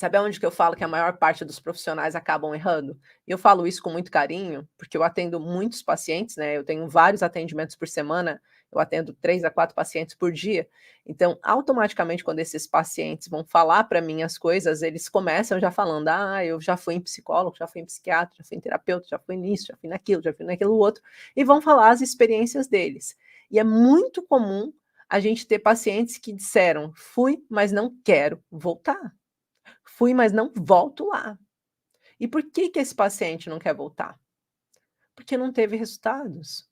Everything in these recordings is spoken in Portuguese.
Sabe aonde que eu falo que a maior parte dos profissionais acabam errando? E eu falo isso com muito carinho, porque eu atendo muitos pacientes, né, eu tenho vários atendimentos por semana, eu atendo 3 a 4 pacientes por dia, então automaticamente quando esses pacientes vão falar para mim as coisas, eles começam já falando: "Ah, eu já fui em psicólogo, já fui em psiquiatra, já fui em terapeuta, já fui nisso, já fui naquilo outro", e vão falar as experiências deles. E é muito comum a gente ter pacientes que disseram: "Fui, mas não quero voltar". Fui, mas não volto lá. E por que que esse paciente não quer voltar? Porque não teve resultados.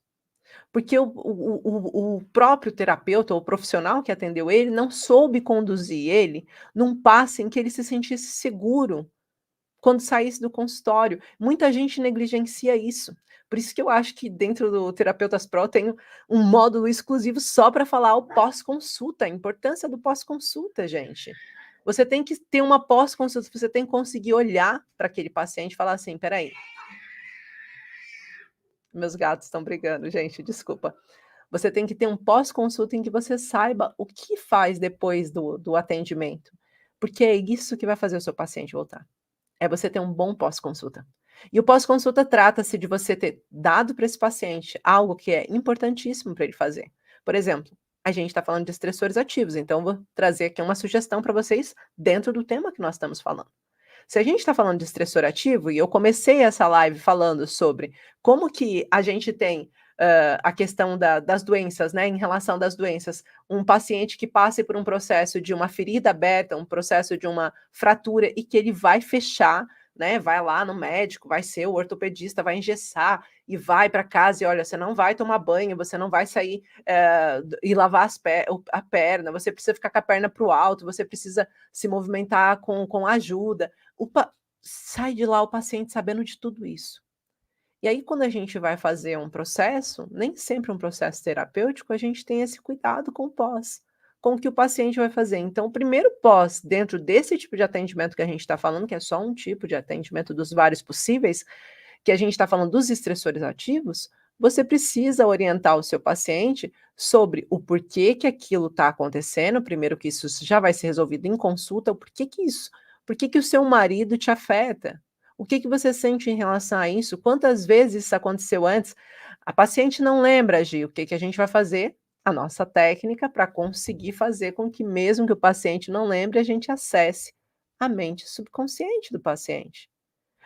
Porque o próprio terapeuta ou o profissional que atendeu ele não soube conduzir ele num passo em que ele se sentisse seguro quando saísse do consultório. Muita gente negligencia isso. Por isso que eu acho que dentro do Terapeutas Pro tem um módulo exclusivo só para falar o pós-consulta, a importância do pós-consulta, gente. Você tem que ter uma pós-consulta, você tem que conseguir olhar para aquele paciente e falar assim: "Espera aí, meus gatos estão brigando, gente, desculpa". Você tem que ter um pós-consulta em que você saiba o que faz depois do atendimento, porque é isso que vai fazer o seu paciente voltar. É você ter um bom pós-consulta. E o pós-consulta trata-se de você ter dado para esse paciente algo que é importantíssimo para ele fazer. Por exemplo, a gente está falando de estressores ativos, então eu vou trazer aqui uma sugestão para vocês dentro do tema que nós estamos falando. Se a gente está falando de estressor ativo, e eu comecei essa live falando sobre como que a gente tem a questão das doenças, né, em relação das doenças, um paciente que passe por um processo de uma ferida aberta, um processo de uma fratura e que ele vai fechar, né, vai lá no médico, vai ser o ortopedista, vai engessar e vai para casa e olha, você não vai tomar banho, você não vai sair e lavar a perna, você precisa ficar com a perna para o alto, você precisa se movimentar com ajuda. Sai de lá o paciente sabendo de tudo isso. E aí, quando a gente vai fazer um processo, nem sempre um processo terapêutico, a gente tem esse cuidado com o pós, com o que o paciente vai fazer. Então, o primeiro pós, dentro desse tipo de atendimento que a gente está falando, que é só um tipo de atendimento dos vários possíveis, que a gente está falando dos estressores ativos, você precisa orientar o seu paciente sobre o porquê que aquilo está acontecendo. Primeiro, que isso já vai ser resolvido em consulta, o porquê que isso, por que o seu marido te afeta? O que que você sente em relação a isso? Quantas vezes isso aconteceu antes? A paciente não lembra, Gi, o que que a gente vai fazer? A nossa técnica para conseguir fazer com que, mesmo que o paciente não lembre, a gente acesse a mente subconsciente do paciente.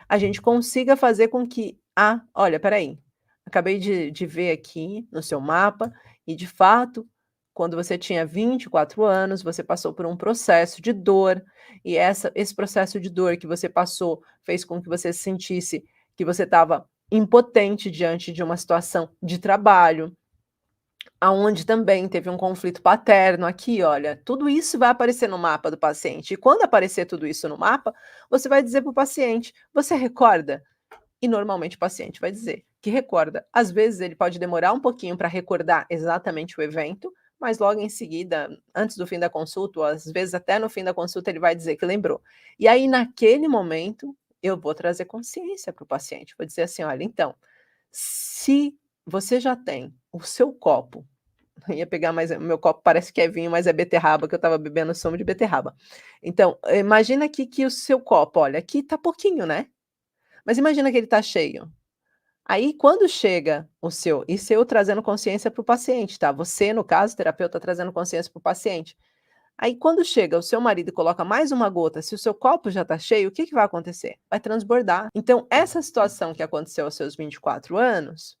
A gente consiga fazer com que: "Ah, olha, espera aí, acabei de ver aqui no seu mapa e, de fato, quando você tinha 24 anos, você passou por um processo de dor, e esse processo de dor que você passou fez com que você sentisse que você estava impotente diante de uma situação de trabalho, aonde também teve um conflito paterno aqui, olha, tudo isso vai aparecer no mapa do paciente. E quando aparecer tudo isso no mapa, você vai dizer para o paciente: "Você recorda?" E normalmente o paciente vai dizer que recorda. Às vezes ele pode demorar um pouquinho para recordar exatamente o evento, mas logo em seguida, antes do fim da consulta, ou às vezes até no fim da consulta, ele vai dizer que lembrou. E aí, naquele momento, eu vou trazer consciência para o paciente. Vou dizer assim: olha, então, se você já tem o seu copo, eu ia pegar mais, o meu copo parece que é vinho, mas é beterraba, que eu estava bebendo sumo de beterraba. Então, imagina aqui que o seu copo, olha, aqui tá pouquinho, né? Mas imagina que ele tá cheio. Aí quando chega o seu, isso eu trazendo consciência para o paciente, tá? Você, no caso, terapeuta, trazendo consciência para o paciente. Aí quando chega o seu marido e coloca mais uma gota, se o seu copo já tá cheio, o que que vai acontecer? Vai transbordar. Então, essa situação que aconteceu aos seus 24 anos,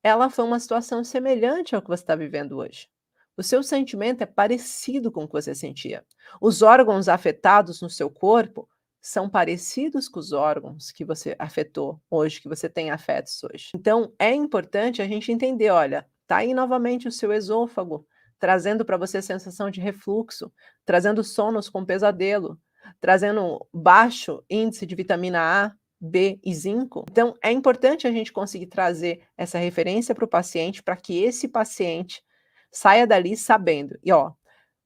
ela foi uma situação semelhante ao que você está vivendo hoje. O seu sentimento é parecido com o que você sentia. Os órgãos afetados no seu corpo são parecidos com os órgãos que você afetou hoje, que você tem afetos hoje. Então, é importante a gente entender, olha, tá aí novamente o seu esôfago, trazendo para você sensação de refluxo, trazendo sonos com pesadelo, trazendo baixo índice de vitamina A, B e zinco. Então, é importante a gente conseguir trazer essa referência para o paciente, para que esse paciente saia dali sabendo. E ó,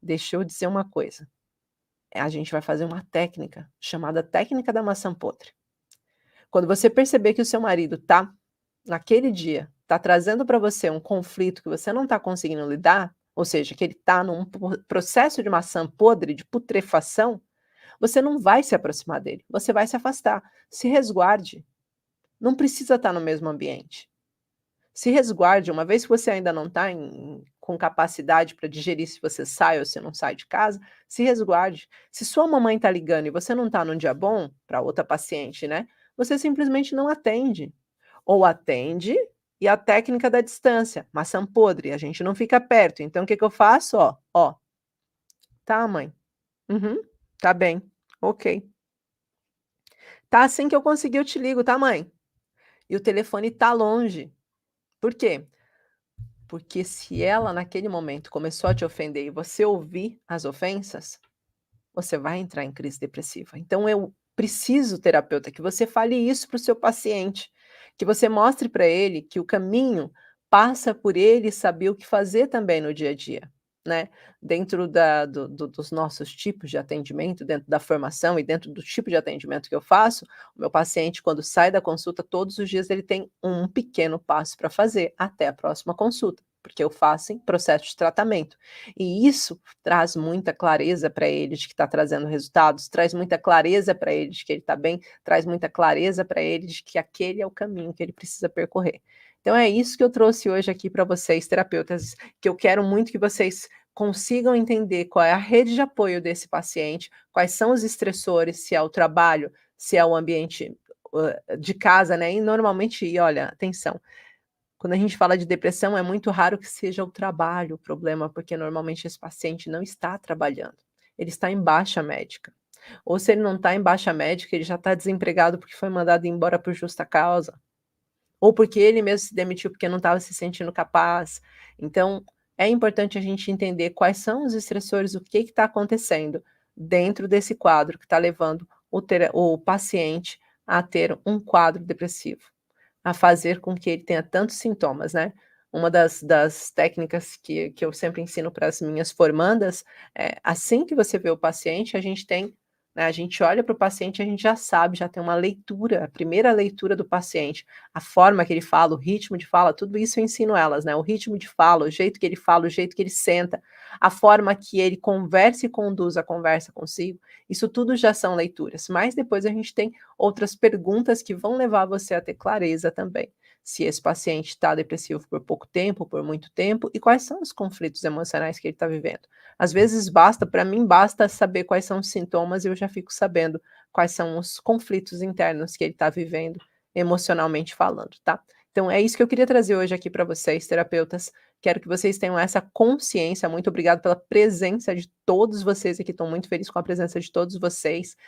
deixa eu dizer uma coisa, a gente vai fazer uma técnica chamada técnica da maçã podre. Quando você perceber que o seu marido tá, naquele dia, tá trazendo para você um conflito que você não está conseguindo lidar, ou seja, que ele está num processo de maçã podre, de putrefação, você não vai se aproximar dele, você vai se afastar. Se resguarde, não precisa estar no mesmo ambiente. Se resguarde, uma vez que você ainda não está com capacidade para digerir se você sai ou se não sai de casa, se resguarde. Se sua mamãe está ligando e você não está num dia bom, para outra paciente, né, você simplesmente não atende. Ou atende e a técnica da distância, maçã podre, a gente não fica perto, então o que que eu faço? Ó, ó, tá mãe? Uhum, tá bem, ok. Tá, assim que eu conseguir eu te ligo, tá mãe? E o telefone tá longe. Por quê? Porque se ela naquele momento começou a te ofender e você ouvir as ofensas, você vai entrar em crise depressiva. Então eu preciso, terapeuta, que você fale isso para o seu paciente, que você mostre para ele que o caminho passa por ele saber o que fazer também no dia a dia, né. Dentro dos nossos tipos de atendimento, dentro da formação e dentro do tipo de atendimento que eu faço, o meu paciente quando sai da consulta todos os dias ele tem um pequeno passo para fazer até a próxima consulta, porque eu faço em processo de tratamento. E isso traz muita clareza para ele de que está trazendo resultados, traz muita clareza para ele de que ele está bem, traz muita clareza para ele de que aquele é o caminho que ele precisa percorrer. Então é isso que eu trouxe hoje aqui para vocês, terapeutas, que eu quero muito que vocês consigam entender qual é a rede de apoio desse paciente, quais são os estressores, se é o trabalho, se é o ambiente, de casa, né, e normalmente e olha, atenção, quando a gente fala de depressão, é muito raro que seja o trabalho o problema, porque normalmente esse paciente não está trabalhando, ele está em baixa médica. Ou se ele não está em baixa médica, ele já está desempregado porque foi mandado embora por justa causa, ou porque ele mesmo se demitiu porque não estava se sentindo capaz. Então, é importante a gente entender quais são os estressores, o que está acontecendo dentro desse quadro que está levando o paciente a ter um quadro depressivo. A fazer com que ele tenha tantos sintomas, né. Uma das técnicas que eu sempre ensino para as minhas formandas, é assim que você vê o paciente, a gente tem, né, a gente olha para o paciente, a gente já sabe, já tem uma leitura, a primeira leitura do paciente, a forma que ele fala, o ritmo de fala, tudo isso eu ensino elas, né, o ritmo de fala, o jeito que ele fala, o jeito que ele senta, a forma que ele conversa e conduz a conversa consigo, isso tudo já são leituras, mas depois a gente tem outras perguntas que vão levar você a ter clareza também. Se esse paciente está depressivo por pouco tempo, por muito tempo, e quais são os conflitos emocionais que ele está vivendo. Às vezes basta, para mim, basta saber quais são os sintomas e eu já fico sabendo quais são os conflitos internos que ele está vivendo, emocionalmente falando, tá? Então é isso que eu queria trazer hoje aqui para vocês, terapeutas. Quero que vocês tenham essa consciência. Muito obrigado pela presença de todos vocês aqui. Estou muito feliz com a presença de todos vocês.